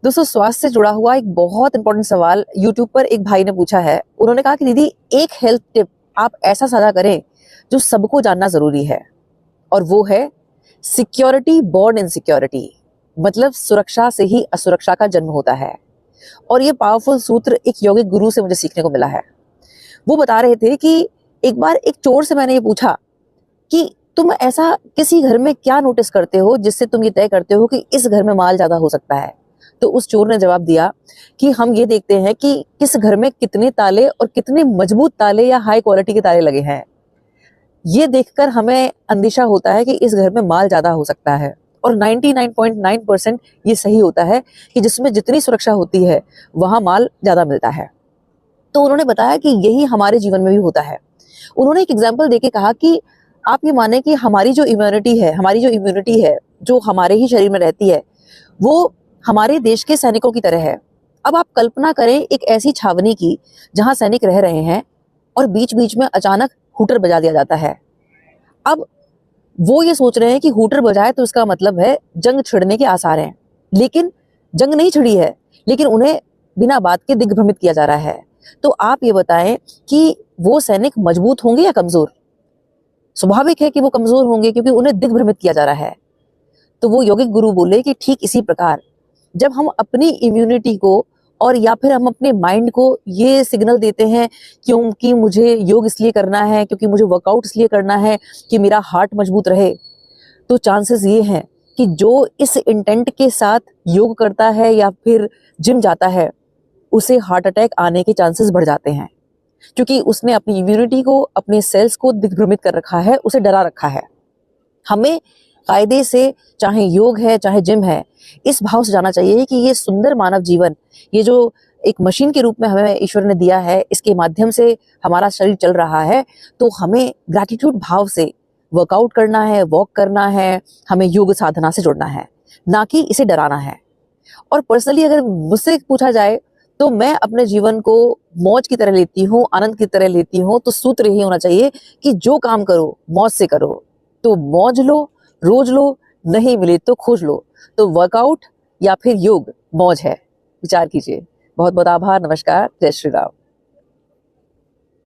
दोस्तों, स्वास्थ्य से जुड़ा हुआ एक बहुत इंपॉर्टेंट सवाल यूट्यूब पर एक भाई ने पूछा है। उन्होंने कहा कि दीदी, एक हेल्थ टिप आप ऐसा साझा करें जो सबको जानना जरूरी है, और वो है सिक्योरिटी बॉर्न इनसिक्योरिटी। मतलब सुरक्षा से ही असुरक्षा का जन्म होता है। और ये पावरफुल सूत्र एक यौगिक गुरु से मुझे सीखने को मिला है। वो बता रहे थे कि एक बार एक चोर से मैंने ये पूछा कि तुम ऐसा किसी घर में क्या नोटिस करते हो जिससे तुम ये तय करते हो कि इस घर में माल ज्यादा हो सकता है। तो उस चोर ने जवाब दिया कि हम ये देखते हैं कि किस घर में कितने ताले और कितने मजबूत ताले या हाई क्वालिटी के ताले लगे हैं। ये देखकर हमें अंदेशा होता है कि इस घर में माल ज्यादा हो सकता है। और 99.9% ये सही होता है कि जिसमें जितनी सुरक्षा होती है वहां माल ज्यादा मिलता है। तो उन्होंने बताया कि यही हमारे जीवन में भी होता है। उन्होंने एक एग्जाम्पल देके कहा कि आप ये माने कि हमारी जो इम्यूनिटी है जो हमारे ही शरीर में रहती है, वो हमारे देश के सैनिकों की तरह है। अब आप कल्पना करें एक ऐसी छावनी की जहां सैनिक रह रहे हैं और बीच बीच में अचानक हूटर बजा दिया जाता है। अब वो ये सोच रहे हैं कि हूटर बजाए तो इसका मतलब है जंग छिड़ने के आसार हैं, लेकिन जंग नहीं छिड़ी है, लेकिन उन्हें बिना बात के दिग्भ्रमित किया जा रहा है। तो आप ये बताएं कि वो सैनिक मजबूत होंगे या कमजोर? स्वाभाविक है कि वो कमजोर होंगे, क्योंकि उन्हें दिग्भ्रमित किया जा रहा है। तो वो यौगिक गुरु बोले कि ठीक इसी प्रकार जब हम अपनी इम्यूनिटी को और या फिर हम अपने माइंड को ये सिग्नल देते हैं क्योंकि मुझे योग इसलिए करना है, क्योंकि मुझे वर्कआउट इसलिए करना है कि मेरा हार्ट मजबूत रहे, तो चांसेस ये हैं कि जो इस इंटेंट के साथ योग करता है या फिर जिम जाता है, उसे हार्ट अटैक आने के चांसेस बढ़ जाते हैं, क्योंकि उसने अपनी इम्यूनिटी को, अपने सेल्स को दिग्भ्रमित कर रखा है, उसे डरा रखा है। हमें कायदे से, चाहे योग है चाहे जिम है, इस भाव से जाना चाहिए कि ये सुंदर मानव जीवन, ये जो एक मशीन के रूप में हमें ईश्वर ने दिया है, इसके माध्यम से हमारा शरीर चल रहा है, तो हमें ग्रैटिट्यूड भाव से वर्कआउट करना है, वॉक करना है, हमें योग साधना से जुड़ना है, ना कि इसे डराना है। और पर्सनली अगर मुझसे पूछा जाए तो मैं अपने जीवन को मौज की तरह लेती हूँ, आनंद की तरह लेती हूँ। तो सूत्र यही होना चाहिए कि जो काम करो मौज से करो। तो मौज लो, रोज लो, नहीं मिले तो खोज लो। तो वर्कआउट या फिर योग मौज है, विचार कीजिए। बहुत बहुत आभार, नमस्कार, जय श्री राम।